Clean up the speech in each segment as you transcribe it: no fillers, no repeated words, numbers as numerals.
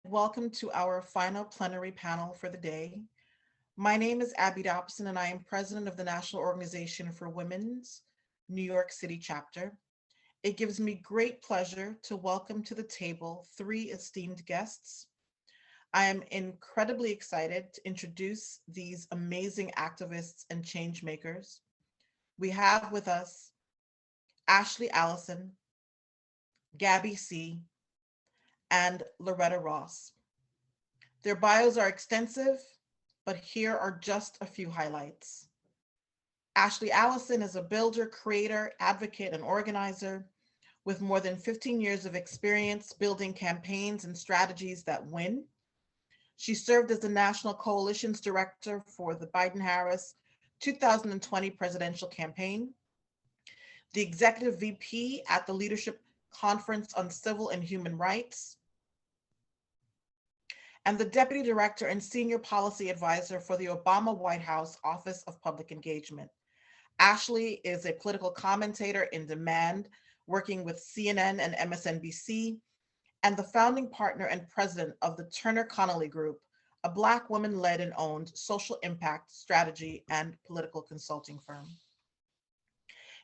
welcome to our final plenary panel for the day. My name is Abby Dobson, and I am president of the National Organization for Women's New York City chapter. It gives me great pleasure to welcome to the table three esteemed guests. I am incredibly excited to introduce these amazing activists and change makers. We have with us Ashley Allison, Gabby Seay, and Loretta Ross. Their bios are extensive, but here are just a few highlights. Ashley Allison is a builder, creator, advocate, and organizer with more than 15 years of experience building campaigns and strategies that win. She served as the National Coalition's Director for the Biden-Harris 2020 presidential campaign, the Executive VP at the Leadership Conference on Civil and Human Rights, and the Deputy Director and Senior Policy Advisor for the Obama White House Office of Public Engagement. Ashley is a political commentator in demand, working with CNN and MSNBC, and the founding partner and president of the Turner Connolly Group, a Black woman-led and owned social impact strategy and political consulting firm.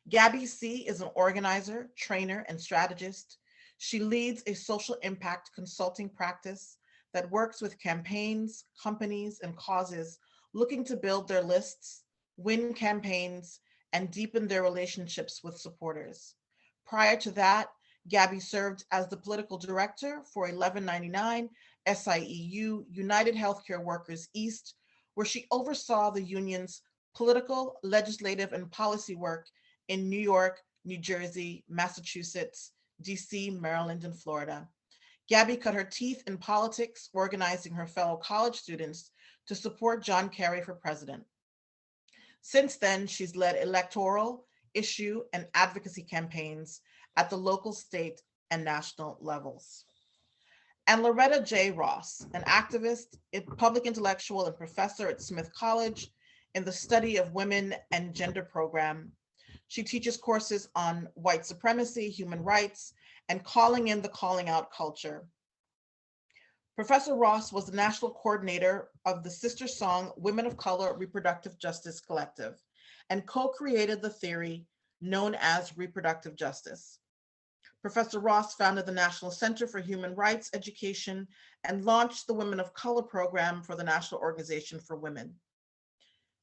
Gabby Seay is an organizer, trainer, and strategist. She leads a social impact consulting practice that works with campaigns, companies, and causes looking to build their lists, win campaigns, and deepen their relationships with supporters. Prior to that, Gabby served as the political director for 1199 SIEU, United Healthcare Workers East, where she oversaw the union's political, legislative, and policy work in New York, New Jersey, Massachusetts, DC, Maryland, and Florida. Gabby cut her teeth in politics, organizing her fellow college students to support John Kerry for president. Since then, she's led electoral, issue, and advocacy campaigns at the local, state, and national levels. And Loretta J. Ross, an activist, public intellectual, and professor at Smith College in the Study of Women and Gender program. She teaches courses on white supremacy, human rights, and calling in the calling out culture. Professor Ross was the national coordinator of the sister song Women of Color Reproductive Justice Collective and co-created the theory known as reproductive justice. Professor Ross founded the National Center for Human Rights Education and launched the Women of Color program for the National Organization for Women.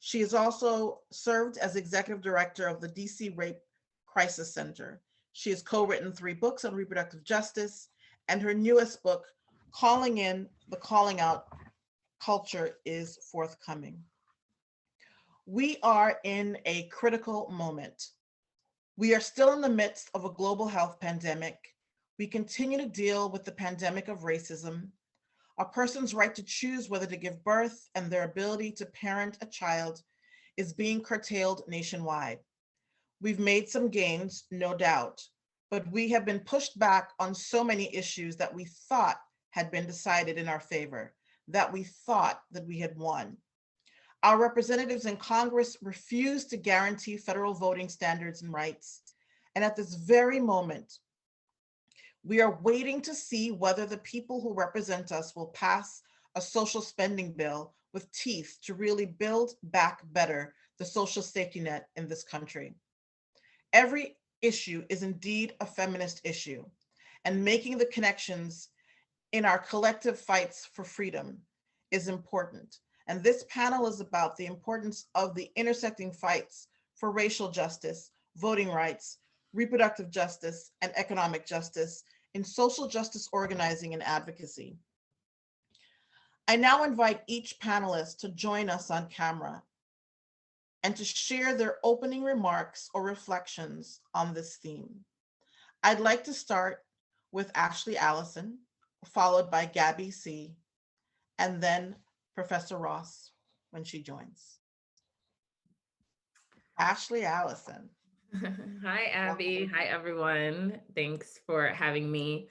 She has also served as executive director of the DC Rape Crisis Center. She has co-written 3 books on reproductive justice, and her newest book, Calling in the Calling Out Culture, is forthcoming. We are in a critical moment. We are still in the midst of a global health pandemic. We continue to deal with the pandemic of racism. A person's right to choose whether to give birth and their ability to parent a child is being curtailed nationwide. We've made some gains, no doubt, but we have been pushed back on so many issues that we thought had been decided in our favor, that we thought that we had won. Our representatives in Congress refuse to guarantee federal voting standards and rights. And at this very moment, we are waiting to see whether the people who represent us will pass a social spending bill with teeth to really build back better the social safety net in this country. Every issue is indeed a feminist issue, and making the connections in our collective fights for freedom is important. And this panel is about the importance of the intersecting fights for racial justice, voting rights, reproductive justice, and economic justice in social justice organizing and advocacy. I now invite each panelist to join us on camera and to share their opening remarks or reflections on this theme. I'd like to start with Ashley Allison, followed by Gabby Seay, and then Professor Ross when she joins. Ashley Allison. Hi, Abby. Hi, everyone. Thanks for having me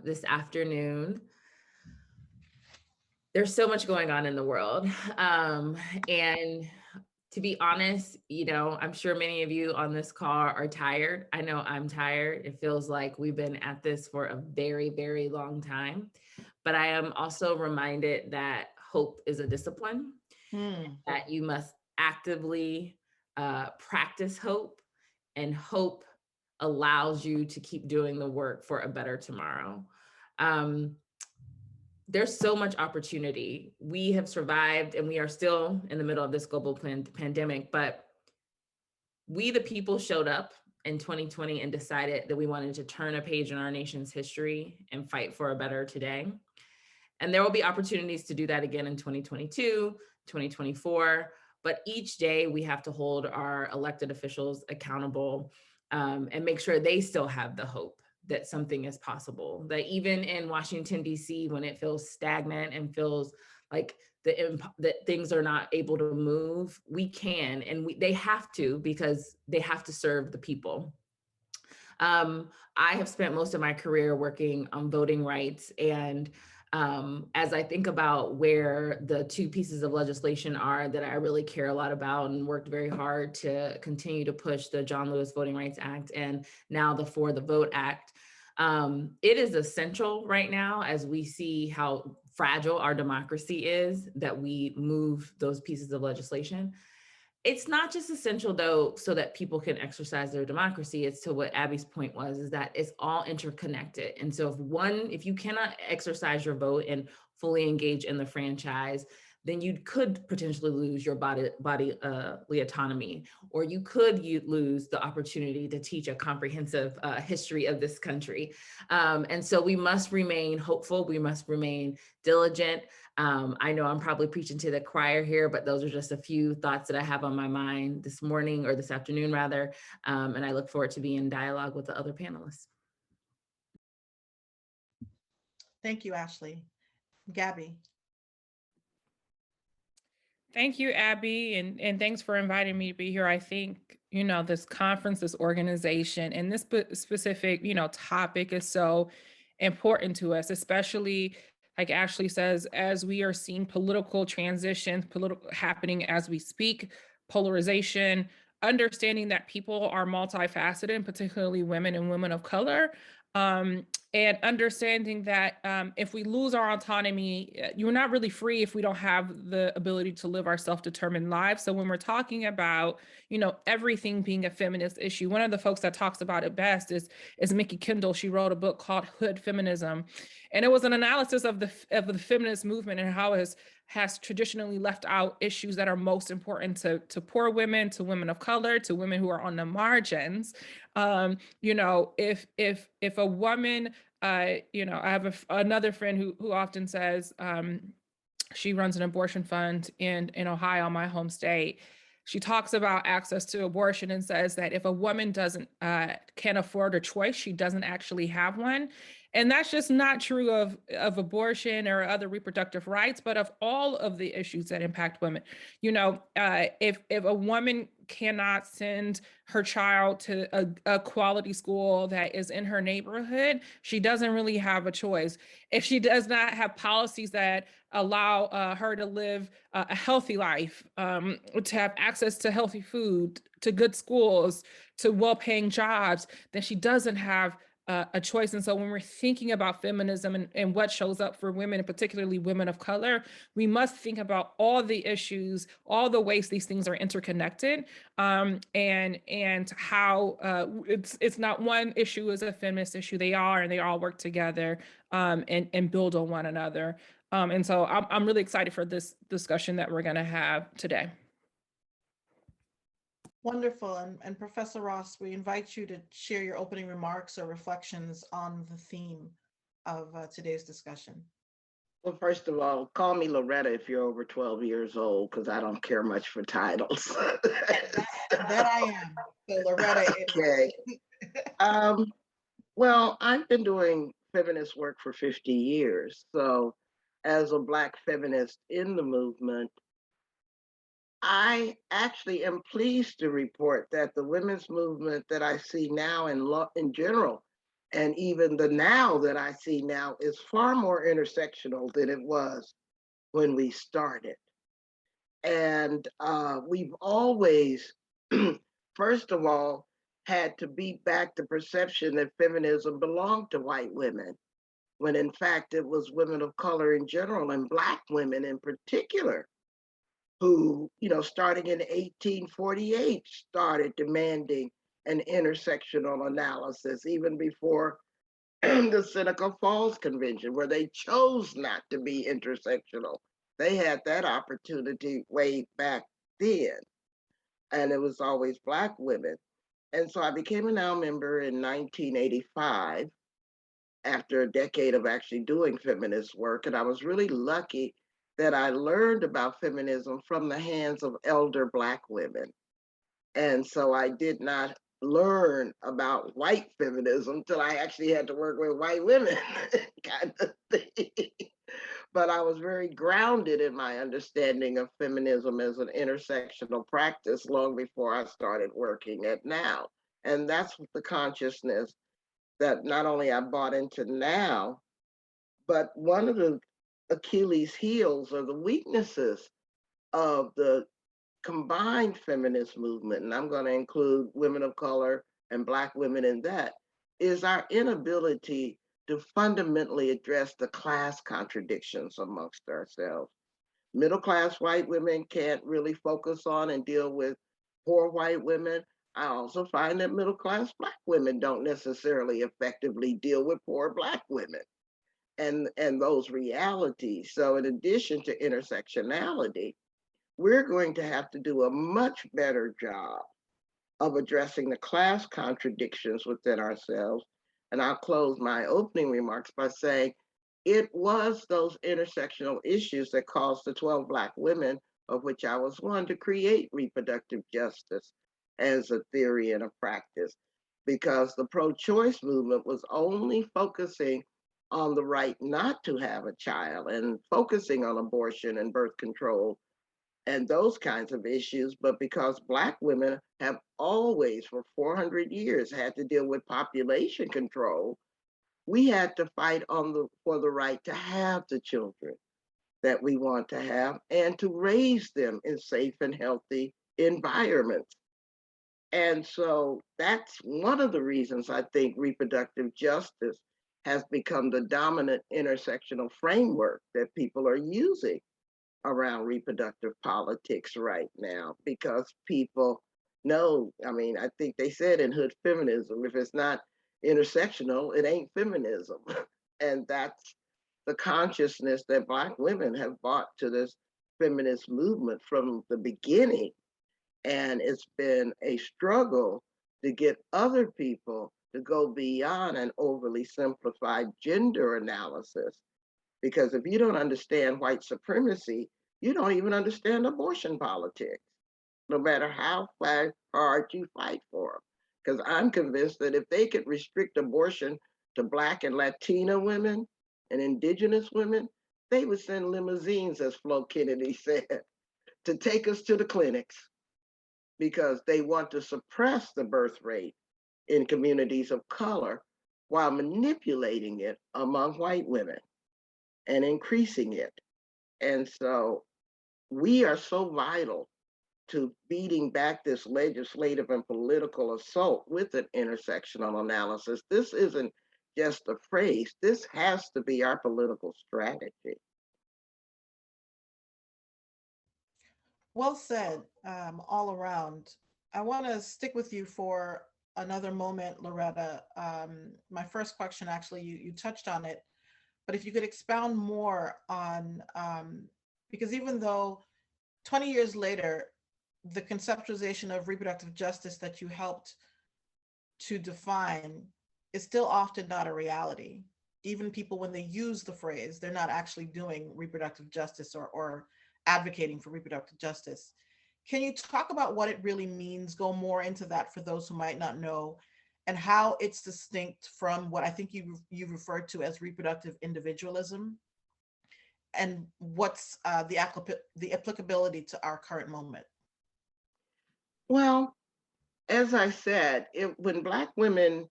this afternoon. There's so much going on in the world. And To be honest, I'm sure many of you on this call are tired. I know I'm tired. It feels like we've been at this for a very, very long time. But I am also reminded that hope is a discipline, that you must actively practice hope, and hope allows you to keep doing the work for a better tomorrow. There's so much opportunity. We have survived and we are still in the middle of this global pandemic, but we, the people, showed up in 2020 and decided that we wanted to turn a page in our nation's history and fight for a better today. And there will be opportunities to do that again in 2022, 2024. But each day we have to hold our elected officials accountable, and make sure they still have the hope that something is possible. That even in Washington, D.C., when it feels stagnant and feels like that things are not able to move, we can, and they have to, because they have to serve the people. I have spent most of my career working on voting rights, and as I think about where the two pieces of legislation are that I really care a lot about and worked very hard to continue to push, the John Lewis Voting Rights Act and now the For the Vote Act, it is essential right now, as we see how fragile our democracy is, that we move those pieces of legislation. It's not just essential, though, so that people can exercise their democracy. It's to what Abby's point was, is that it's all interconnected. And so if you cannot exercise your vote and fully engage in the franchise, then you could potentially lose your bodily autonomy, or you could lose the opportunity to teach a comprehensive history of this country. And so we must remain hopeful. We must remain diligent. I know I'm probably preaching to the choir here, but those are just a few thoughts that I have on my mind this morning, or this afternoon rather. And I look forward to being in dialogue with the other panelists. Thank you, Ashley. Gabby. Thank you, Abby, and thanks for inviting me to be here. I think, this conference, this organization, and this specific, topic is so important to us, especially, like Ashley says, as we are seeing political transitions, happening as we speak, polarization, understanding that people are multifaceted, and particularly women and women of color. And understanding that if we lose our autonomy, you're not really free if we don't have the ability to live our self-determined lives. So when we're talking about, everything being a feminist issue, one of the folks that talks about it best is Mickey Kendall. She wrote a book called Hood Feminism, and it was an analysis of the feminist movement and how it has traditionally left out issues that are most important to poor women, to women of color, to women who are on the margins. If a woman, I have another friend who often says, she runs an abortion fund in Ohio, my home state. She talks about access to abortion and says that if a woman can't afford a choice, she doesn't actually have one. And that's just not true of abortion or other reproductive rights, but of all of the issues that impact women. If a woman cannot send her child to a quality school that is in her neighborhood, she doesn't really have a choice. If she does not have policies that allow her to live a healthy life, to have access to healthy food, to good schools, to well-paying jobs, then she doesn't have a choice. And so when we're thinking about feminism and what shows up for women, and particularly women of color, we must think about all the issues, all the ways these things are interconnected, and how it's not one issue is a feminist issue. They are, and they all work together and build on one another. And so I'm really excited for this discussion that we're going to have today. Wonderful. And Professor Ross, we invite you to share your opening remarks or reflections on the theme of today's discussion. Well, first of all, call me Loretta if you're over 12 years old, because I don't care much for titles. that I am. So Loretta. Okay. Well, I've been doing feminist work for 50 years. So as a Black feminist in the movement, I actually am pleased to report that the women's movement that I see now in general, and even the now that I see now, is far more intersectional than it was when we started. And we've always, first of all, had to beat back the perception that feminism belonged to white women, when in fact it was women of color in general and Black women in particular who, starting in 1848, started demanding an intersectional analysis, even before the Seneca Falls Convention, where they chose not to be intersectional. They had that opportunity way back then, and it was always Black women. And so I became a NOW member in 1985 after a decade of actually doing feminist work. And I was really lucky that I learned about feminism from the hands of elder Black women. And so I did not learn about white feminism until I actually had to work with white women, kind of thing. But I was very grounded in my understanding of feminism as an intersectional practice long before I started working at NOW. And that's the consciousness that not only I bought into NOW, but one of the Achilles heels or the weaknesses of the combined feminist movement, and I'm going to include women of color and Black women in that, is our inability to fundamentally address the class contradictions amongst ourselves. Middle class white women can't really focus on and deal with poor white women. I also find that middle class Black women don't necessarily effectively deal with poor Black women and those realities. So in addition to intersectionality, we're going to have to do a much better job of addressing the class contradictions within ourselves. And I'll close my opening remarks by saying it was those intersectional issues that caused the 12 Black women, of which I was one, to create reproductive justice as a theory and a practice, because the pro-choice movement was only focusing on the right not to have a child and focusing on abortion and birth control and those kinds of issues. But because Black women have always, for 400 years, had to deal with population control, we had to fight for the right to have the children that we want to have and to raise them in safe and healthy environments. And so that's one of the reasons I think reproductive justice has become the dominant intersectional framework that people are using around reproductive politics right now, because people know, I think they said in hood feminism, if it's not intersectional, it ain't feminism. And that's the consciousness that Black women have brought to this feminist movement from the beginning. And it's been a struggle to get other people to go beyond an overly simplified gender analysis. Because if you don't understand white supremacy, you don't even understand abortion politics, no matter how hard you fight for them. Because I'm convinced that if they could restrict abortion to Black and Latina women and Indigenous women, they would send limousines, as Flo Kennedy said, to take us to the clinics, because they want to suppress the birth rate in communities of color while manipulating it among white women and increasing it. And so we are so vital to beating back this legislative and political assault with an intersectional analysis. This isn't just a phrase, this has to be our political strategy. Well said, all around. I want to stick with you for another moment, Loretta. My first question, actually, you touched on it, but if you could expound more on, because even though 20 years later, the conceptualization of reproductive justice that you helped to define is still often not a reality. Even people, when they use the phrase, they're not actually doing reproductive justice or advocating for reproductive justice. Can you talk about what it really means, go more into that for those who might not know, and how it's distinct from what I think you referred to as reproductive individualism, and what's the applicability to our current moment? Well, as I said, when Black women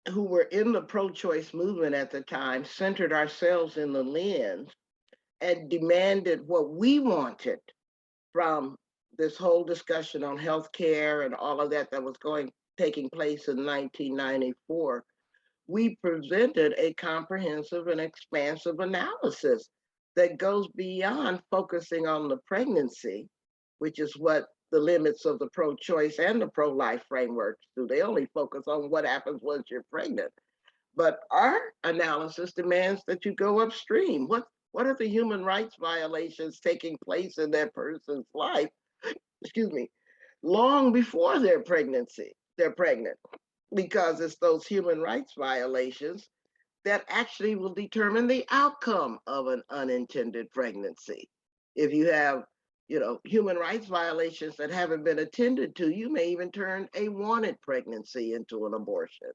who were in the pro-choice movement at the time centered ourselves in the lens and demanded what we wanted from this whole discussion on healthcare and all of that was taking place in 1994, we presented a comprehensive and expansive analysis that goes beyond focusing on the pregnancy, which is what the limits of the pro-choice and the pro-life frameworks do. They only focus on what happens once you're pregnant. But our analysis demands that you go upstream. What are the human rights violations taking place in that person's life, excuse me, long before they're pregnant, because it's those human rights violations that actually will determine the outcome of an unintended pregnancy. If you have, human rights violations that haven't been attended to, you may even turn a wanted pregnancy into an abortion.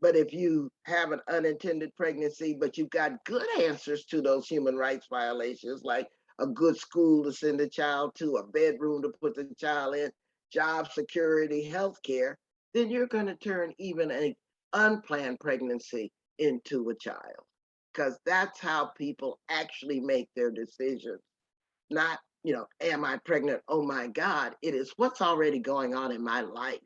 But if you have an unintended pregnancy, but you've got good answers to those human rights violations, like a good school to send a child to, a bedroom to put the child in, job security, health care, then you're going to turn even an unplanned pregnancy into a child. Because that's how people actually make their decisions. Not, am I pregnant? Oh my God. It is what's already going on in my life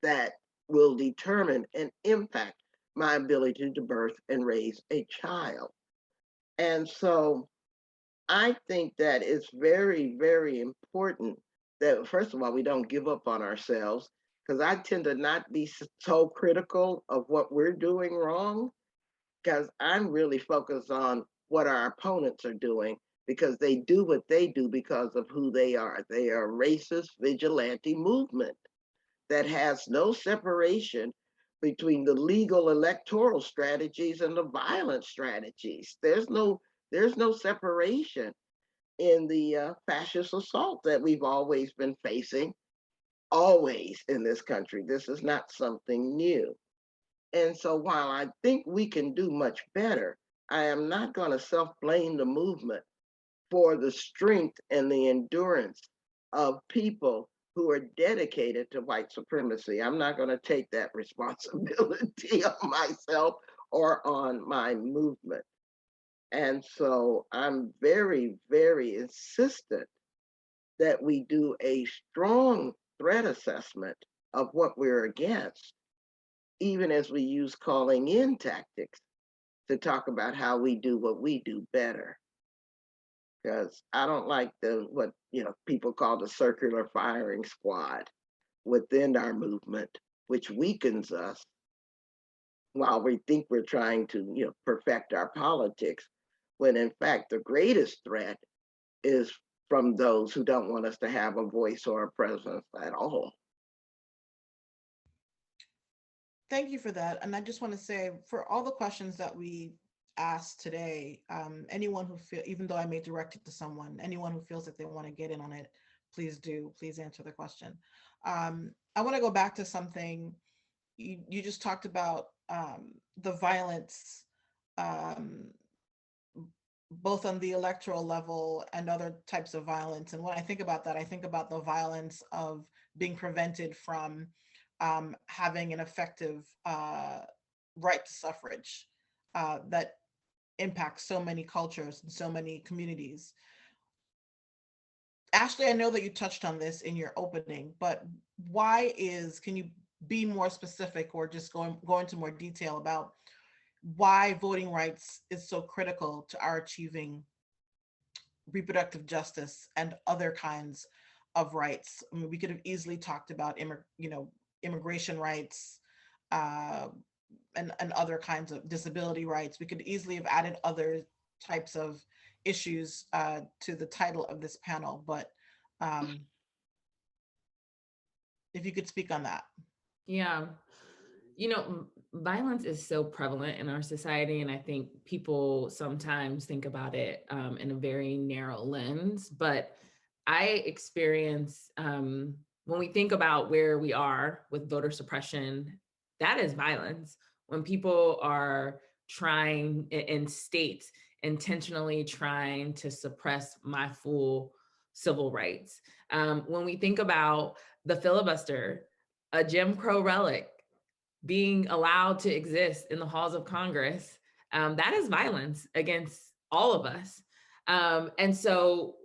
that will determine and impact my ability to birth and raise a child. And so I think that it's very, very important that, first of all, we don't give up on ourselves, because I tend to not be so critical of what we're doing wrong, because I'm really focused on what our opponents are doing, because they do what they do because of who they are. They are a racist vigilante movement that has no separation between the legal electoral strategies and the violent strategies. There's no separation in the fascist assault that we've always been facing, always in this country. This is not something new. And so while I think we can do much better, I am not going to self-blame the movement for the strength and the endurance of people who are dedicated to white supremacy. I'm not going to take that responsibility on myself or on my movement. And so I'm very, very insistent that we do a strong threat assessment of what we're against, even as we use calling in tactics to talk about how we do what we do better. Because I don't like what people call the circular firing squad within our movement, which weakens us while we think we're trying to perfect our politics, when in fact the greatest threat is from those who don't want us to have a voice or a presence at all. Thank you for that. And I just want to say, for all the questions that we asked today, anyone who even though I may direct it to someone, anyone who feels that they want to get in on it, please answer the question. I want to go back to something you just talked about, the violence, both on the electoral level and other types of violence. And when I think about that, I think about the violence of being prevented from having an effective right to suffrage that impacts so many cultures and so many communities. Ashley, I know that you touched on this in your opening, but can you be more specific, or just go into more detail about why voting rights is so critical to our achieving reproductive justice and other kinds of rights? I mean, we could have easily talked about immigration rights, and other kinds of disability rights. We could easily have added other types of issues to the title of this panel, but if you could speak on that. Yeah, violence is so prevalent in our society, and I think people sometimes think about it in a very narrow lens, but I experience, when we think about where we are with voter suppression, that is violence. When people are trying in states intentionally trying to suppress my full civil rights. When we think about the filibuster, a Jim Crow relic, being allowed to exist in the halls of Congress, that is violence against all of us. And so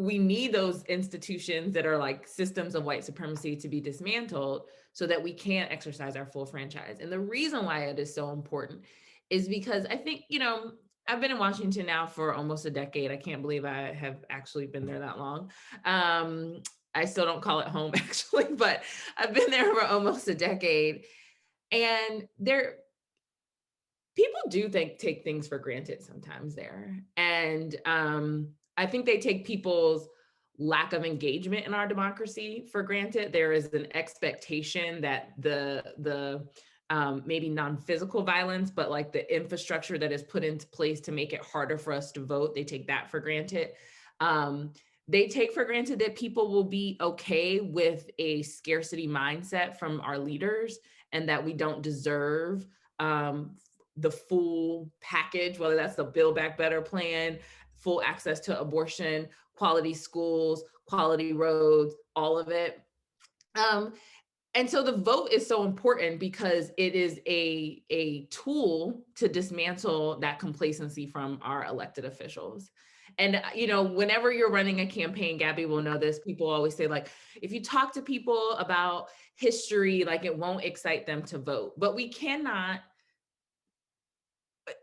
we need those institutions that are like systems of white supremacy to be dismantled so that we can exercise our full franchise. And the reason why it is so important is because I think, you know, I've been in Washington now for almost a decade. I can't believe I have actually been there that long. I still don't call it home actually, but I've been there for almost a decade. And people do take things for granted sometimes there. And I think they take people's lack of engagement in our democracy for granted. There is an expectation that the maybe non-physical violence, but like the infrastructure that is put into place to make it harder for us to vote, they take that for granted. They take for granted that people will be okay with a scarcity mindset from our leaders and that we don't deserve the full package, whether that's the Build Back Better plan, full access to abortion, quality schools, quality roads, all of it. And so the vote is so important because it is a tool to dismantle that complacency from our elected officials. And, you know, whenever you're running a campaign, Gabby will know this, people always say, like, if you talk to people about history, like it won't excite them to vote. But we cannot,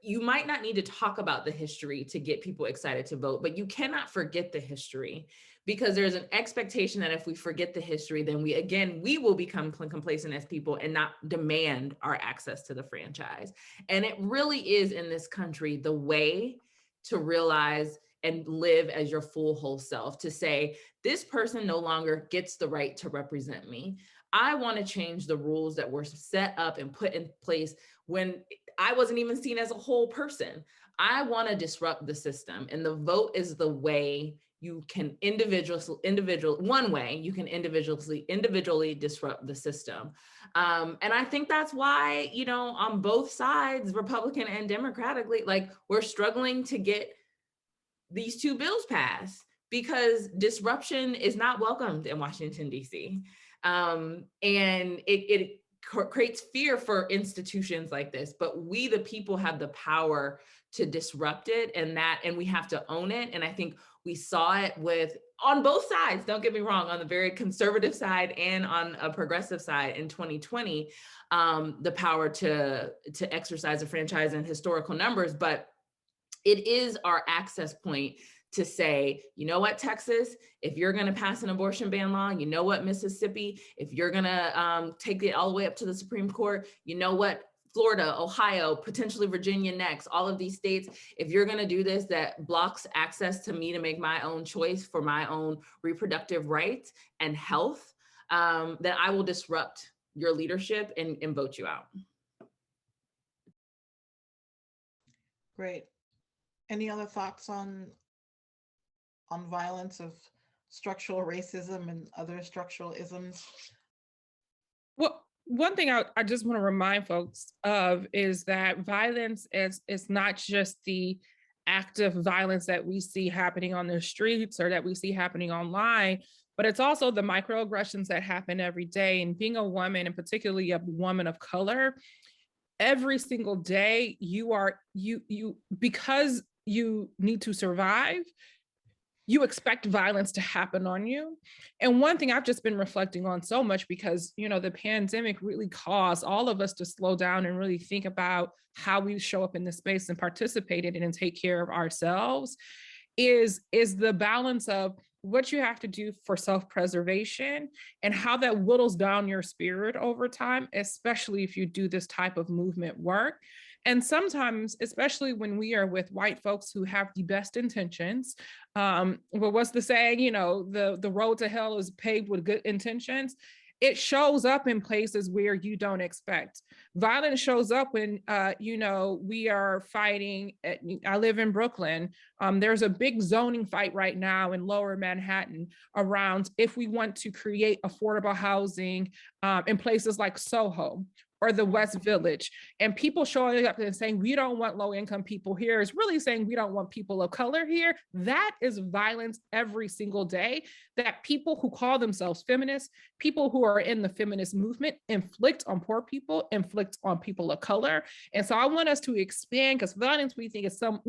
you might not need to talk about the history to get people excited to vote, but you cannot forget the history, because there's an expectation that if we forget the history, then we will become complacent as people and not demand our access to the franchise. And it really is in this country the way to realize and live as your full whole self, to say, this person no longer gets the right to represent me. I want to change the rules that were set up and put in place when I wasn't even seen as a whole person. I want to disrupt the system, and the vote is the way you can one way you can individually disrupt the system. And I think that's why, you know, on both sides, Republican and Democratically, like, we're struggling to get these two bills passed because disruption is not welcomed in Washington, D.C. And it creates fear for institutions like this, but we, the people, have the power to disrupt it, and we have to own it. And I think we saw it on both sides, don't get me wrong, on the very conservative side and on a progressive side in 2020, the power to exercise a franchise in historical numbers. But it is our access point to say, you know what, Texas, if you're going to pass an abortion ban law, you know what, Mississippi, if you're going to take it all the way up to the Supreme Court, you know what, Florida, Ohio, potentially Virginia next, all of these states, if you're going to do this, that blocks access to me to make my own choice for my own reproductive rights and health, then I will disrupt your leadership and vote you out. Great. Any other thoughts on violence of structural racism and other structural isms? Well, one thing I just want to remind folks of is that violence is not just the active violence that we see happening on the streets or that we see happening online, but it's also the microaggressions that happen every day. And being a woman, and particularly a woman of color, every single day because you need to survive, you expect violence to happen on you. And one thing I've just been reflecting on so much, because, you know, the pandemic really caused all of us to slow down and really think about how we show up in this space and participate in it and take care of ourselves, is the balance of what you have to do for self-preservation and how that whittles down your spirit over time, especially if you do this type of movement work. And sometimes, especially when we are with white folks who have the best intentions, but what's the saying, you know, the road to hell is paved with good intentions. It shows up in places where you don't expect. Violence shows up when, you know, we are fighting. I live in Brooklyn. There's a big zoning fight right now in Lower Manhattan around if we want to create affordable housing in places like Soho, or the West Village. And people showing up and saying, we don't want low income people here is really saying we don't want people of color here. That is violence every single day that people who call themselves feminists, people who are in the feminist movement inflict on poor people, inflict on people of color. And so I want us to expand, because violence we think is some,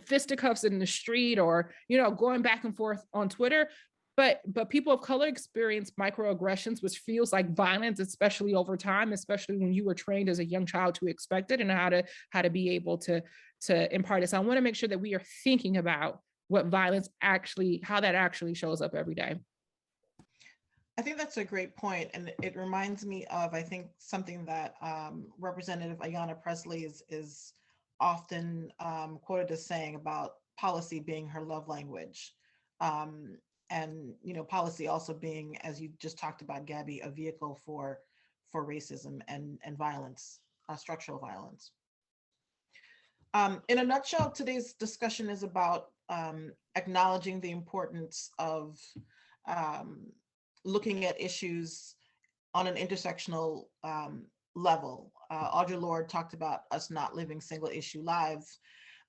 fisticuffs in the street or, going back and forth on Twitter. But people of color experience microaggressions, which feels like violence, especially over time, especially when you were trained as a young child to expect it and how to be able to impart it. So I want to make sure that we are thinking about what violence how that actually shows up every day. I think that's a great point. And it reminds me of, I think, something that Representative Ayanna Pressley is often quoted as saying about policy being her love language. And policy also being, as you just talked about, Gabby, a vehicle for racism and violence, structural violence. In a nutshell, today's discussion is about acknowledging the importance of looking at issues on an intersectional level. Audre Lorde talked about us not living single issue lives,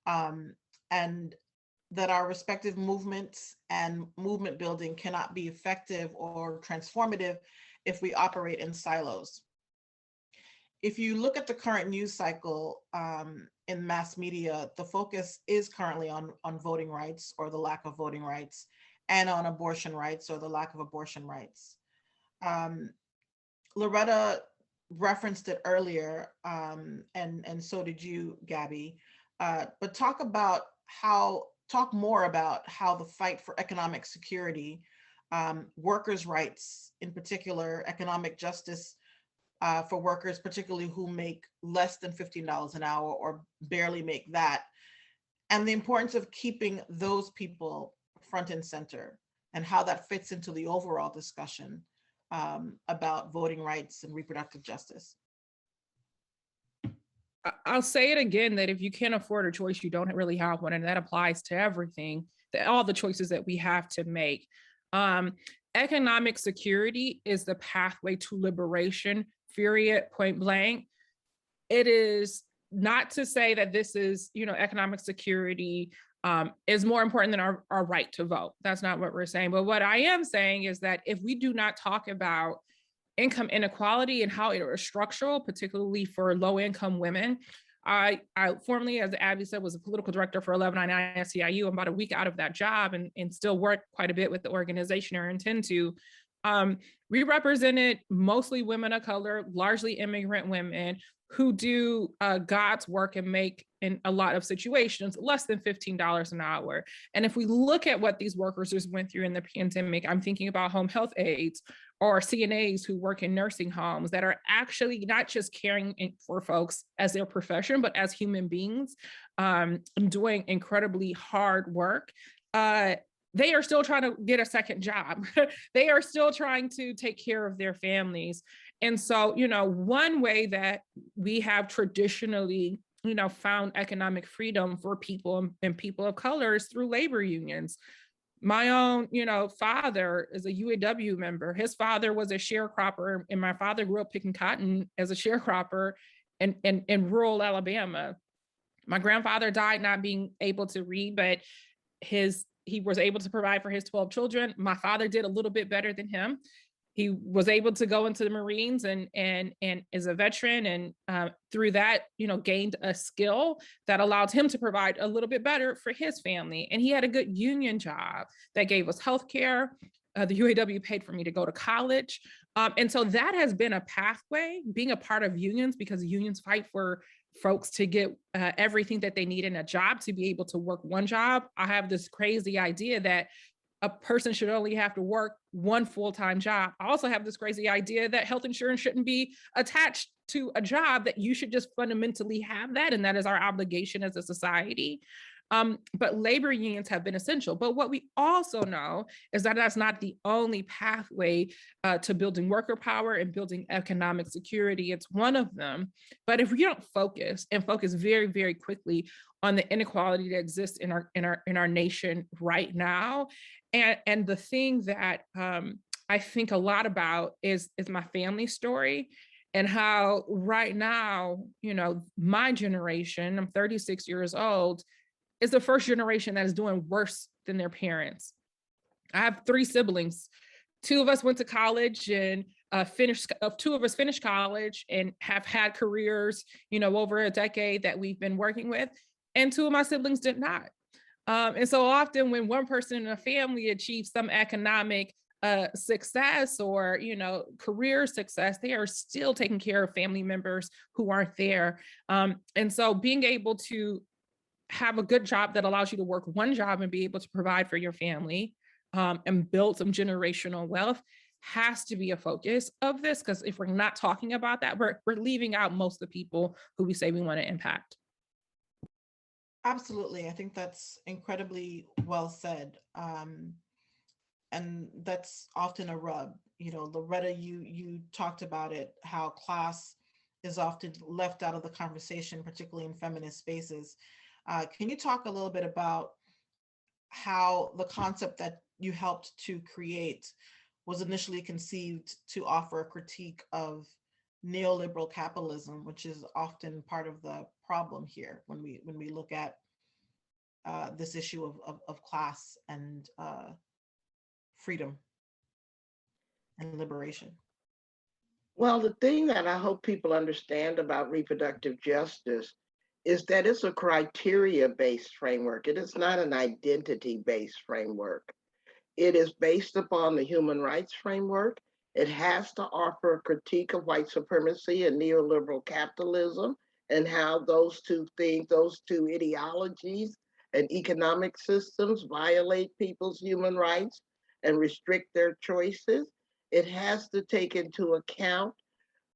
and that our respective movements and movement building cannot be effective or transformative if we operate in silos. If you look at the current news cycle in mass media, the focus is currently on voting rights or the lack of voting rights, and on abortion rights or the lack of abortion rights. Loretta referenced it earlier, and so did you, Gabby, but talk more about how the fight for economic security, workers' rights in particular, economic justice for workers, particularly who make less than $15 an hour or barely make that, and the importance of keeping those people front and center, and how that fits into the overall discussion about voting rights and reproductive justice. I'll say it again, that if you can't afford a choice, you don't really have one. And that applies to everything, all the choices that we have to make. Economic security is the pathway to liberation, period, point blank. It is not to say that this is, economic security is more important than our right to vote. That's not what we're saying. But what I am saying is that if we do not talk about income inequality and how it is structural, particularly for low-income women. I formerly, as Abby said, was a political director for 1199 SIEU. I'm about a week out of that job and still work quite a bit with the organization, or intend to. We represented mostly women of color, largely immigrant women who do God's work and make, in a lot of situations, less than $15 an hour. And if we look at what these workers just went through in the pandemic, I'm thinking about home health aides or CNAs who work in nursing homes that are actually not just caring for folks as their profession, but as human beings, doing incredibly hard work. They are still trying to get a second job. They are still trying to take care of their families. And so, one way that we have traditionally, found economic freedom for people and people of color is through labor unions. My own, father is a UAW member. His father was a sharecropper, and my father grew up picking cotton as a sharecropper in rural Alabama. My grandfather died not being able to read, but he was able to provide for his 12 children. My father did a little bit better than him. He was able to go into the Marines and is a veteran, and through that, gained a skill that allowed him to provide a little bit better for his family. And he had a good union job that gave us healthcare. The UAW paid for me to go to college. And so that has been a pathway, being a part of unions, because unions fight for folks to get everything that they need in a job to be able to work one job. I have this crazy idea that a person should only have to work one full-time job. I also have this crazy idea that health insurance shouldn't be attached to a job, that you should just fundamentally have that, and that is our obligation as a society. But labor unions have been essential. But what we also know is that that's not the only pathway to building worker power and building economic security. It's one of them. But if we don't focus very, very quickly on the inequality that exists in our nation right now, and the thing that I think a lot about is my family story. and how right now, you know, my generation, I'm 36 years old, is the first generation that is doing worse than their parents. I have 3 siblings. 2 of us went to college and finished, 2 of us finished college and have had careers, you know, over a decade that we've been working with. And 2 of my siblings did not. And so often when one person in a family achieves some economic success or, you know, career success, they are still taking care of family members who aren't there. And so being able to have a good job that allows you to work one job and be able to provide for your family and build some generational wealth has to be a focus of this, because if we're not talking about that, we're leaving out most of the people who we say we want to impact. Absolutely. I think that's incredibly well said. And that's often a rub. You know, Loretta, you talked about it, how class is often left out of the conversation, particularly in feminist spaces. Can you talk a little bit about how the concept that you helped to create was initially conceived to offer a critique of neoliberal capitalism, which is often part of the problem here when we look at this issue of class and freedom and liberation? Well, the thing that I hope people understand about reproductive justice is that it's a criteria-based framework. It is not an identity-based framework. It is based upon the human rights framework. It has to offer a critique of white supremacy and neoliberal capitalism and how those two things, those two ideologies and economic systems violate people's human rights and restrict their choices. It has to take into account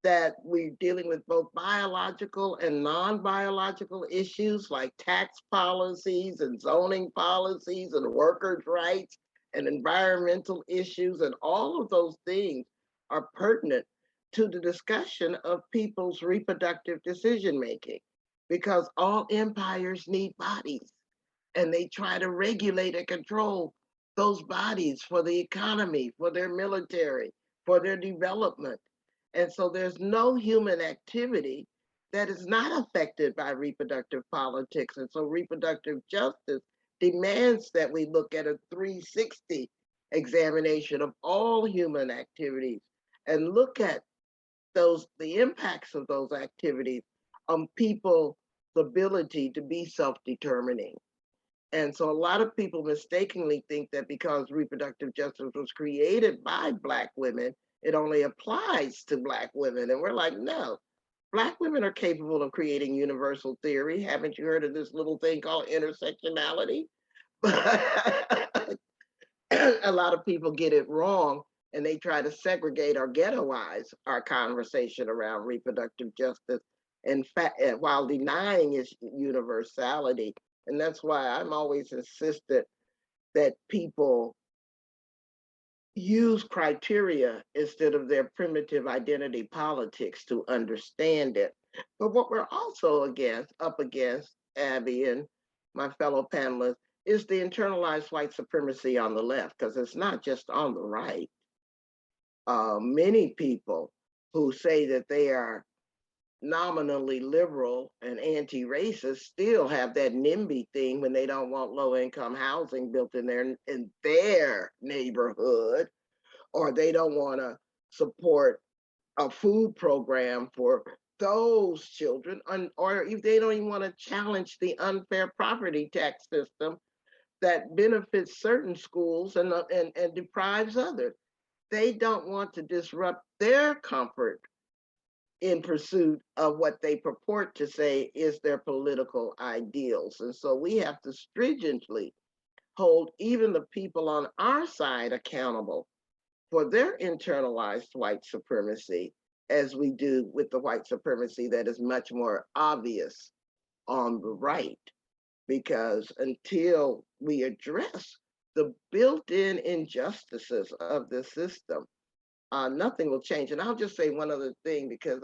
that we're dealing with both biological and non-biological issues like tax policies and zoning policies and workers' rights and environmental issues, and all of those things are pertinent to the discussion of people's reproductive decision-making, because all empires need bodies and they try to regulate and control those bodies for the economy, for their military, for their development. And so there's no human activity that is not affected by reproductive politics. And so reproductive justice demands that we look at a 360 examination of all human activities and look at the impacts of those activities on people's ability to be self-determining. And so a lot of people mistakenly think that because reproductive justice was created by Black women, it only applies to Black women. And we're like, no, Black women are capable of creating universal theory. Haven't you heard of this little thing called intersectionality? A lot of people get it wrong and they try to segregate or ghettoize our conversation around reproductive justice, in fact, while denying its universality. And that's why I'm always insistent that people use criteria instead of their primitive identity politics to understand it. But what we're also up against, Abby and my fellow panelists, is the internalized white supremacy on the left, because it's not just on the right. Many people who say that they are nominally liberal and anti-racist still have that NIMBY thing when they don't want low-income housing built in their neighborhood, or they don't want to support a food program for those children, or if they don't even want to challenge the unfair property tax system that benefits certain schools and deprives others. They don't want to disrupt their comfort in pursuit of what they purport to say is their political ideals. And so we have to stringently hold even the people on our side accountable for their internalized white supremacy, as we do with the white supremacy that is much more obvious on the right. Because until we address the built-in injustices of the system, nothing will change. And I'll just say one other thing, because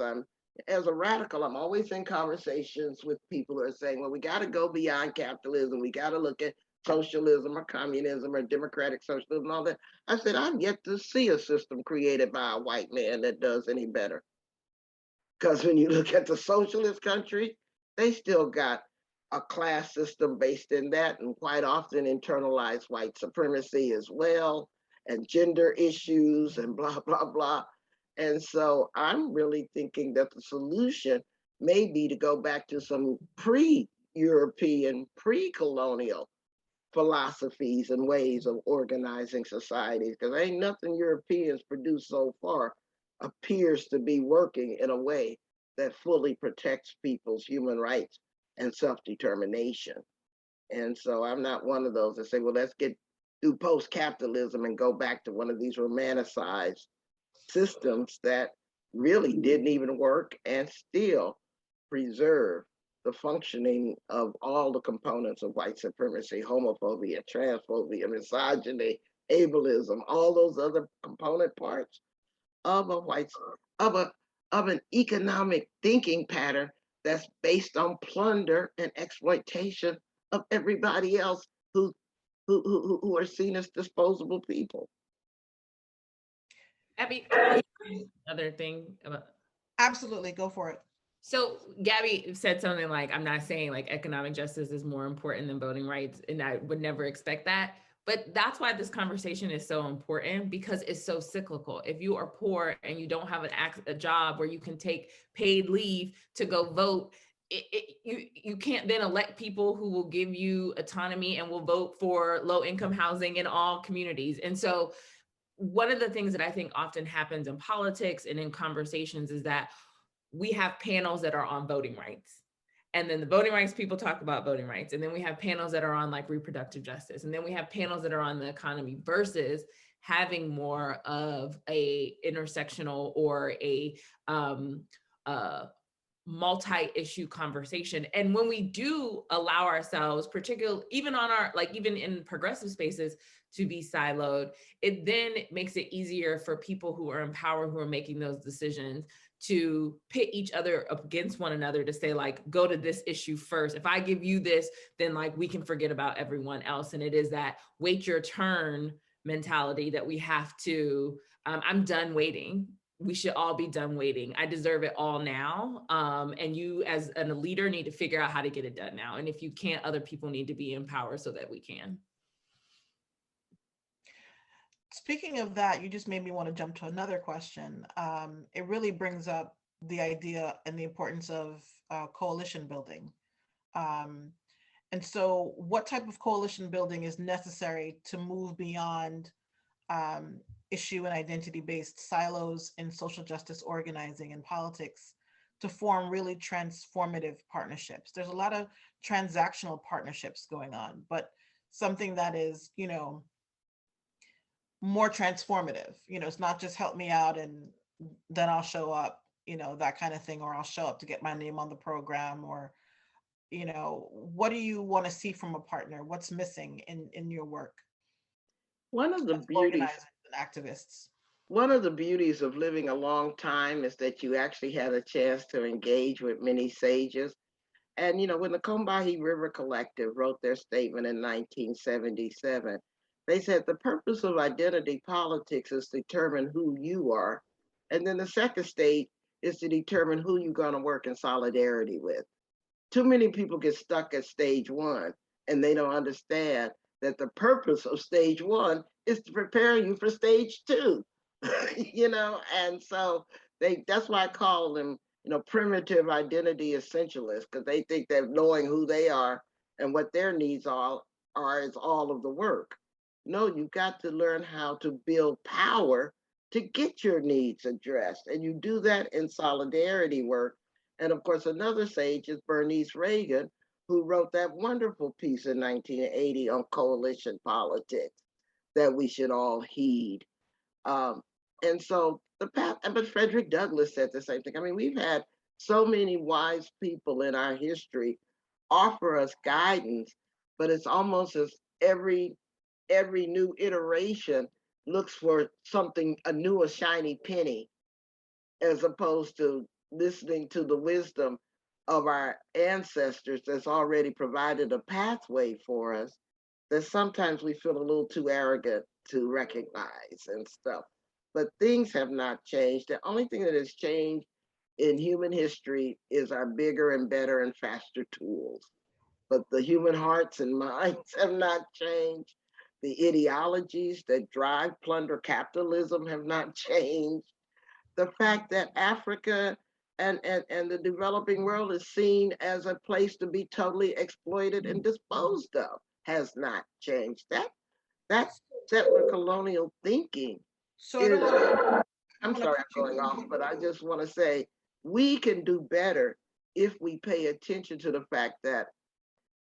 as a radical, I'm always in conversations with people who are saying, well, we got to go beyond capitalism. We got to look at socialism or communism or democratic socialism and all that. I said, I've yet to see a system created by a white man that does any better. Because when you look at the socialist countries, they still got a class system based in that, and quite often internalized white supremacy as well, and gender issues and blah, blah, blah. And so I'm really thinking that the solution may be to go back to some pre-European, pre-colonial philosophies and ways of organizing societies, because ain't nothing Europeans produced so far appears to be working in a way that fully protects people's human rights and self-determination. And so I'm not one of those that say, well, let's get through post-capitalism and go back to one of these romanticized systems that really didn't even work and still preserve the functioning of all the components of white supremacy, homophobia, transphobia, misogyny, ableism, all those other component parts of a white of an economic thinking pattern that's based on plunder and exploitation of everybody else who are seen as disposable people. Abby, other thing about. Absolutely, go for it. So Gabby said something like, I'm not saying like economic justice is more important than voting rights, and I would never expect that. But that's why this conversation is so important, because it's so cyclical. If you are poor and you don't have a job where you can take paid leave to go vote, you can't then elect people who will give you autonomy and will vote for low income housing in all communities. And so one of the things that I think often happens in politics and in conversations is that we have panels that are on voting rights. And then the voting rights people talk about voting rights. And then we have panels that are on like reproductive justice. And then we have panels that are on the economy, versus having more of a intersectional or a multi-issue conversation. And when we do allow ourselves, particularly even on our, like even in progressive spaces, to be siloed, it then makes it easier for people who are in power, who are making those decisions, to pit each other up against one another, to say like, go to this issue first. If I give you this, then like we can forget about everyone else. And it is that wait your turn mentality that we have to, I'm done waiting. We should all be done waiting. I deserve it all now. And you as a leader need to figure out how to get it done now. And if you can't, other people need to be in power so that we can. Speaking of that, you just made me want to jump to another question. It really brings up the idea and the importance of coalition building. And so what type of coalition building is necessary to move beyond issue and identity-based silos in social justice organizing and politics to form really transformative partnerships? There's a lot of transactional partnerships going on, but something that is, more transformative. It's not just help me out and then I'll show up, that kind of thing, or I'll show up to get my name on the program, or, what do you want to see from a partner? What's missing in your work? One of the beauties, activists. One of the beauties of living a long time is that you actually had a chance to engage with many sages. And, when the Combahee River Collective wrote their statement in 1977, they said the purpose of identity politics is to determine who you are. And then the second stage is to determine who you're going to work in solidarity with. Too many people get stuck at stage one, and they don't understand that the purpose of stage one is to prepare you for stage two. And so that's why I call them, primitive identity essentialists, because they think that knowing who they are and what their needs are is all of the work. No, you've got to learn how to build power to get your needs addressed. And you do that in solidarity work. And of course, another sage is Bernice Reagan, who wrote that wonderful piece in 1980 on coalition politics that we should all heed. And so but Frederick Douglass said the same thing. I mean, we've had so many wise people in our history offer us guidance, but it's almost as every new iteration looks for something, a new, a shiny penny, as opposed to listening to the wisdom of our ancestors that's already provided a pathway for us, that sometimes we feel a little too arrogant to recognize and stuff. But things have not changed. The only thing that has changed in human history is our bigger and better and faster tools. But the human hearts and minds have not changed. The ideologies that drive plunder capitalism have not changed. The fact that Africa and the developing world is seen as a place to be totally exploited and disposed of has not changed. That settler colonial thinking I'm sorry I'm going off, but I just want to say we can do better if we pay attention to the fact that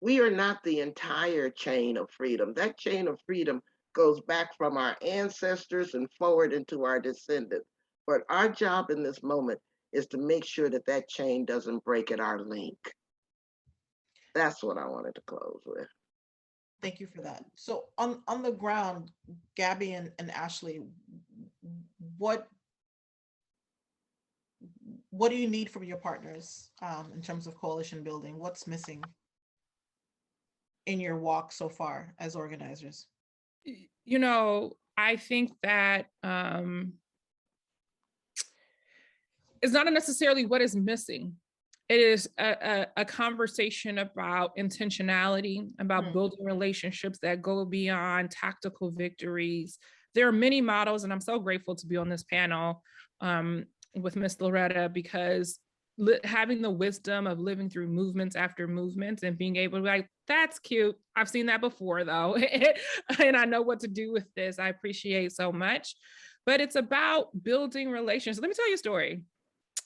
we are not the entire chain of freedom. That chain of freedom goes back from our ancestors and forward into our descendants. But our job in this moment is to make sure that that chain doesn't break at our link. That's what I wanted to close with. Thank you for that. So on the ground, Gabby and Ashley, what do you need from your partners in terms of coalition building? What's missing in your walk so far as organizers? You know, I think that it's not necessarily what is missing. It is a conversation about intentionality, about building relationships that go beyond tactical victories. There are many models, and I'm so grateful to be on this panel with Miss Loretta, because having the wisdom of living through movements after movements and being able to be like, that's cute. I've seen that before though. And I know what to do with this. I appreciate so much, but it's about building relations. Let me tell you a story.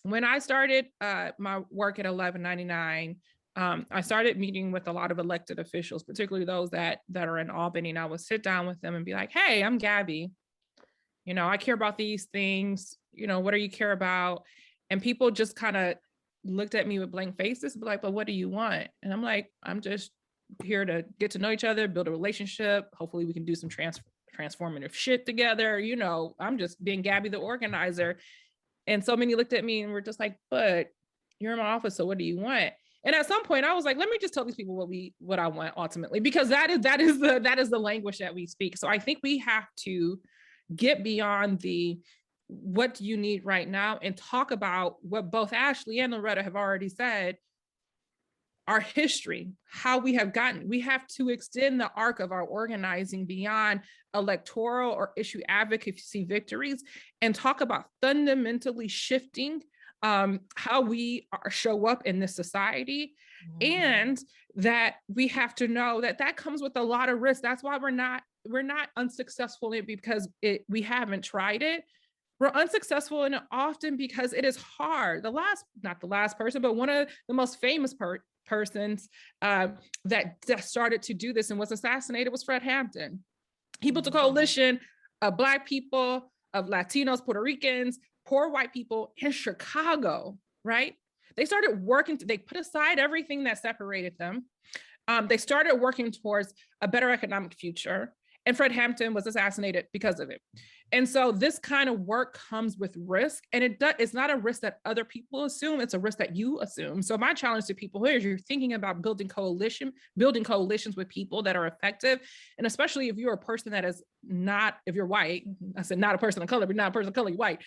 When I started my work at 1199, I started meeting with a lot of elected officials, particularly those that are in Albany, and I would sit down with them and be like, hey, I'm Gabby. You know, I care about these things. You know, what do you care about? And people just kind of looked at me with blank faces, be like, but what do you want? And I'm like, I'm just here to get to know each other, build a relationship. Hopefully we can do some transformative shit together. You know, I'm just being Gabby the organizer. And so many looked at me and were just like, but you're in my office, so what do you want? And at some point I was like, let me just tell these people what I want ultimately, because that is the language that we speak. So I think we have to get beyond the what do you need right now and talk about what both Ashley and Loretta have already said, our history, how we have to extend the arc of our organizing beyond electoral or issue advocacy victories and talk about fundamentally shifting how we show up in this society. And that we have to know that comes with a lot of risk. That's why we're not unsuccessful in it because we haven't tried it. We're unsuccessful in it often because it is hard. Not the last person, but one of the most famous persons that started to do this and was assassinated was Fred Hampton. He built a coalition of Black people, of Latinos, Puerto Ricans, poor white people in Chicago, right? They started working, they put aside everything that separated them. They started working towards a better economic future. And Fred Hampton was assassinated because of it. And so this kind of work comes with risk, and it's not a risk that other people assume, it's a risk that you assume. So my challenge to people here is you're thinking about building coalitions with people that are effective. And especially if you're a person that is not, if you're white, I said not a person of color, but not a person of color, you're white,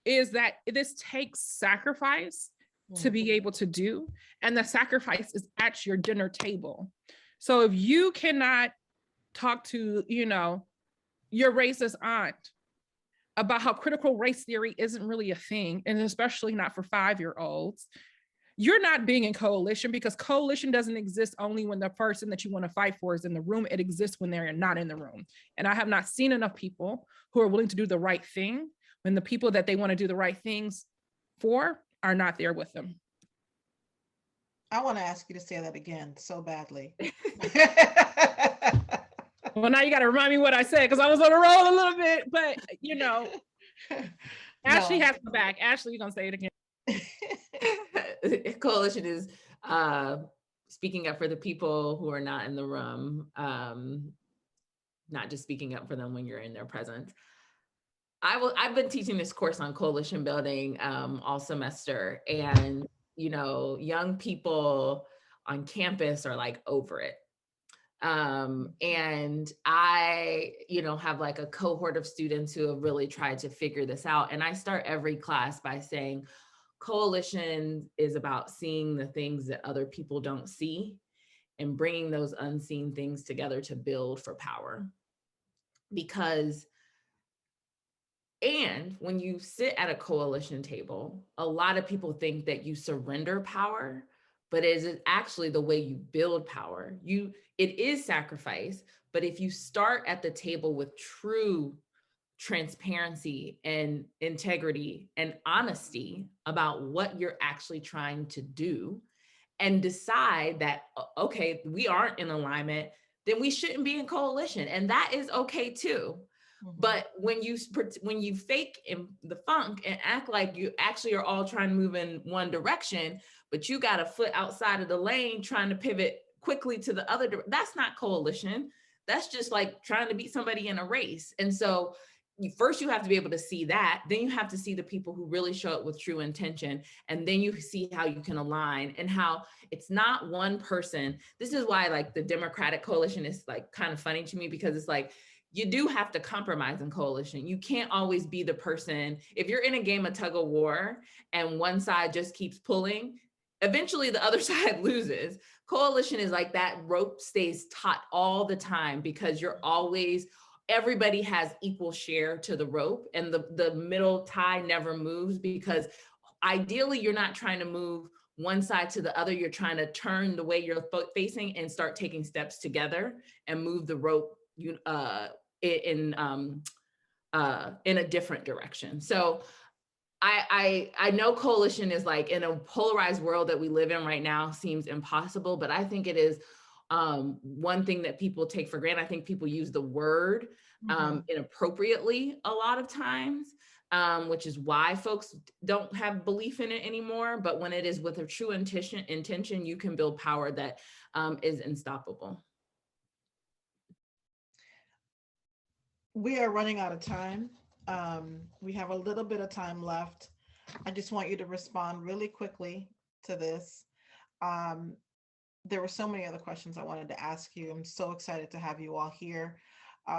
is that this takes sacrifice to be able to do. And the sacrifice is at your dinner table. So if you cannot talk to, your racist aunt about how critical race theory isn't really a thing, and especially not for 5-year-olds, you're not being in coalition, because coalition doesn't exist only when the person that you want to fight for is in the room. It exists when they're not in the room. And I have not seen enough people who are willing to do the right thing when the people that they want to do the right things for are not there with them. I want to ask you to say that again so badly. Well, now you got to remind me what I said, because I was on a roll a little bit, but Ashley has my back. Ashley, you're going to say it again. Coalition is speaking up for the people who are not in the room, not just speaking up for them when you're in their presence. I've been teaching this course on coalition building all semester, and young people on campus are like over it. And I, have like a cohort of students who have really tried to figure this out. And I start every class by saying, coalition is about seeing the things that other people don't see and bringing those unseen things together to build for power. And when you sit at a coalition table, a lot of people think that you surrender power, but it is actually the way you build power. It is sacrifice, but if you start at the table with true transparency and integrity and honesty about what you're actually trying to do, and decide that, okay, we aren't in alignment, then we shouldn't be in coalition. And that is okay too. Mm-hmm. But when you fake in the funk and act like you actually are all trying to move in one direction, but you got a foot outside of the lane trying to pivot quickly to the other, that's not coalition. That's just like trying to beat somebody in a race. And so first you have to be able to see that, then you have to see the people who really show up with true intention, and then you see how you can align and how it's not one person. This is why like the Democratic coalition is like kind of funny to me, because it's like, you do have to compromise in coalition. You can't always be the person. If you're in a game of tug of war and one side just keeps pulling, eventually the other side loses. Coalition is like that rope stays taut all the time, because everybody has equal share to the rope, and the middle tie never moves, because ideally you're not trying to move one side to the other. You're trying to turn the way you're facing and start taking steps together and move the rope in a different direction. So I know coalition is like, in a polarized world that we live in right now, seems impossible, but I think it is one thing that people take for granted. I think people use the word inappropriately a lot of times, which is why folks don't have belief in it anymore. But when it is with a true intention, you can build power that is unstoppable. We are running out of time. We have a little bit of time left. I just want you to respond really quickly to this. There were so many other questions I wanted to ask you. I'm so excited to have you all here.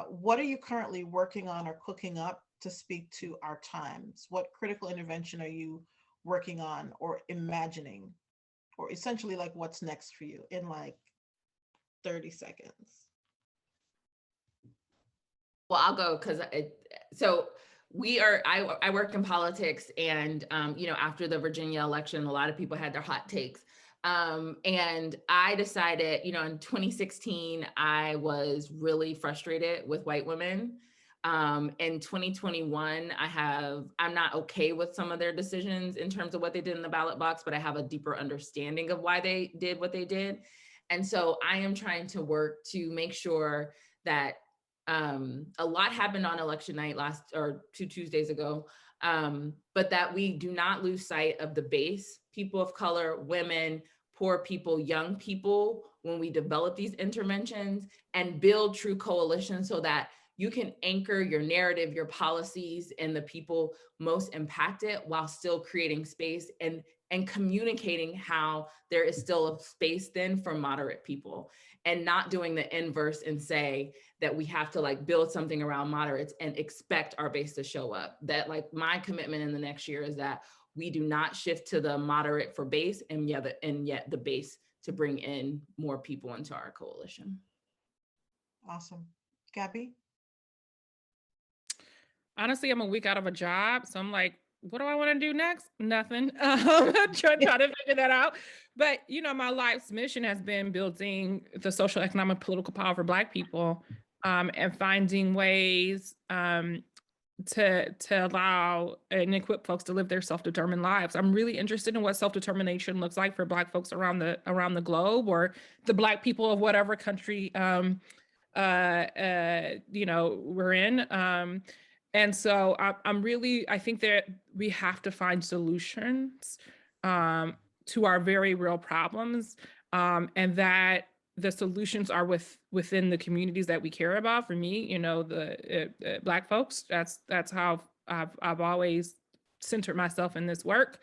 What are you currently working on or cooking up to speak to our times? What critical intervention are you working on or imagining? Or essentially like, what's next for you in like 30 seconds? Well, I'll go, because I work in politics, and after the Virginia election, a lot of people had their hot takes. And I decided, in 2016, I was really frustrated with white women. In 2021, I'm not okay with some of their decisions in terms of what they did in the ballot box, but I have a deeper understanding of why they did what they did. And so I am trying to work to make sure that a lot happened on election night 2 Tuesdays ago, but that we do not lose sight of the base, people of color, women, poor people, young people, when we develop these interventions, and build true coalitions so that you can anchor your narrative, your policies, and the people most impacted, while still creating space and communicating how there is still a space then for moderate people, and not doing the inverse and say that we have to like build something around moderates and expect our base to show up. That like my commitment in the next year is that we do not shift to the moderate for base, and yet the base to bring in more people into our coalition. Awesome. Gabby? Honestly, I'm a week out of a job, so I'm like, what do I want to do next? Nothing. Trying to figure that out. But, my life's mission has been building the social, economic, political power for Black people, and finding ways to allow and equip folks to live their self-determined lives. I'm really interested in what self-determination looks like for Black folks around the globe, or the Black people of whatever country we're in. And so I think that we have to find solutions to our very real problems, and that the solutions are within the communities that we care about. For me, the Black folks, that's how I've always centered myself in this work.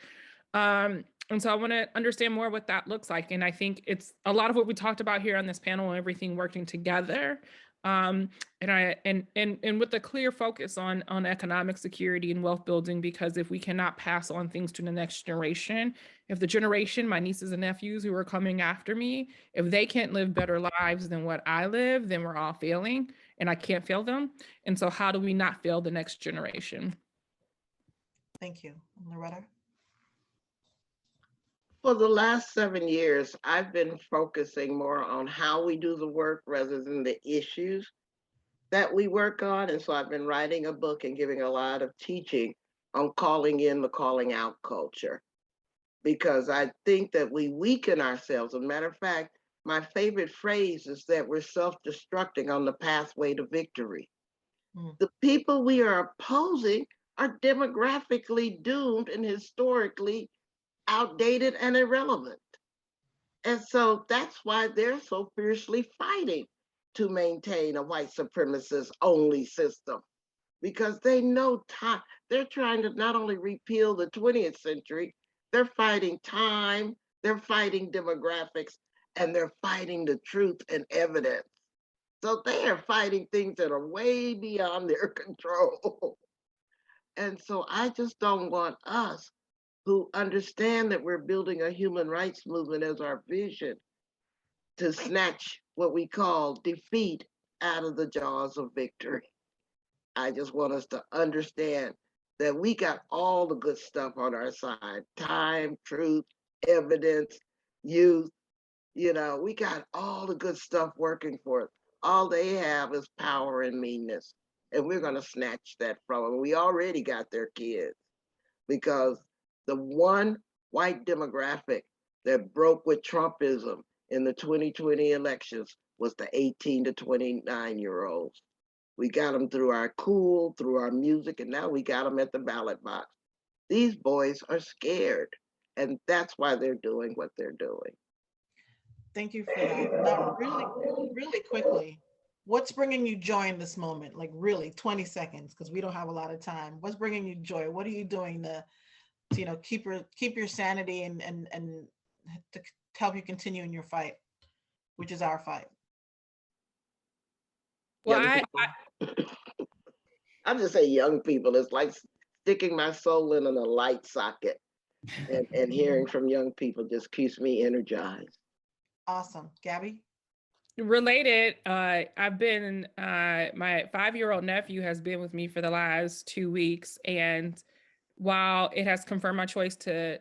And so I want to understand more what that looks like. And I think it's a lot of what we talked about here on this panel and everything working together. And with a clear focus on economic security and wealth building, because if we cannot pass on things to the next generation, if the generation, my nieces and nephews who are coming after me, if they can't live better lives than what I live, then we're all failing, and I can't fail them. And so how do we not fail the next generation? Thank you. Loretta? For the last 7 years, I've been focusing more on how we do the work rather than the issues that we work on. And so I've been writing a book and giving a lot of teaching on calling in the calling out culture, because I think that we weaken ourselves. As a matter of fact, my favorite phrase is that we're self-destructing on the pathway to victory. The people we are opposing are demographically doomed and historically outdated and irrelevant. And so that's why they're so fiercely fighting to maintain a white supremacist only system, because they know time. They're trying to not only repeal the 20th century, they're fighting time, they're fighting demographics, and they're fighting the truth and evidence. So they are fighting things that are way beyond their control. And so I just don't want us who understand that we're building a human rights movement as our vision to snatch what we call defeat out of the jaws of victory. I just want us to understand that we got all the good stuff on our side: time, truth, evidence, youth. You know, we got all the good stuff working for us. All they have is power and meanness. And we're going to snatch that from them. We already got their kids, because the one white demographic that broke with Trumpism in the 2020 elections was the 18 to 29-year-olds. We got them through our cool, through our music, and now we got them at the ballot box. These boys are scared, and that's why they're doing what they're doing. Thank you for that. Now, really quickly, what's bringing you joy in this moment? Like really 20 seconds, because we don't have a lot of time. What's bringing you joy? What are you doing to keep your sanity and to help you continue in your fight, which is our fight? Well, I'll just say young people. It's like sticking my soul in a light socket, and hearing from young people just keeps me energized. Awesome. Gabby? Related, I've been, my 5-year-old nephew has been with me for the last 2 weeks. And while it has confirmed my choice to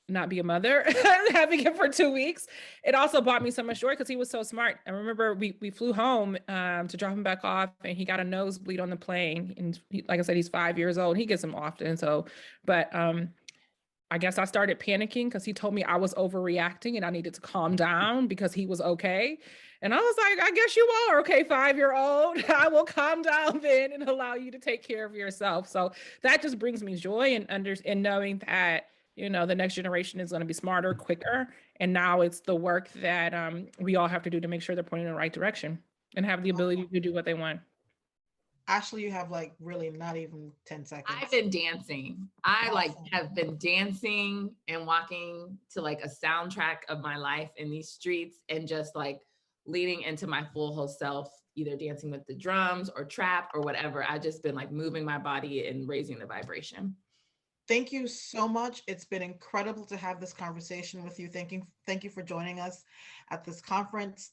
not be a mother, having him for 2 weeks, it also brought me so much joy because he was so smart. I remember we flew home to drop him back off, and he got a nosebleed on the plane. And like I said, he's 5 years old. He gets them often. So, but I guess I started panicking because he told me I was overreacting and I needed to calm down because he was okay. And I was like, I guess you are okay, 5-year-old. I will calm down then and allow you to take care of yourself. So that just brings me joy, and knowing that, the next generation is going to be smarter, quicker. And now it's the work that we all have to do to make sure they're pointing in the right direction and have the ability to do what they want. Ashley, you have like really not even 10 seconds. I've been dancing. I have been dancing and walking to like a soundtrack of my life in these streets, and just like leading into my full whole self, either dancing with the drums or trap or whatever. I've just been like moving my body and raising the vibration. Thank you so much. It's been incredible to have this conversation with you. Thank you for joining us at this conference.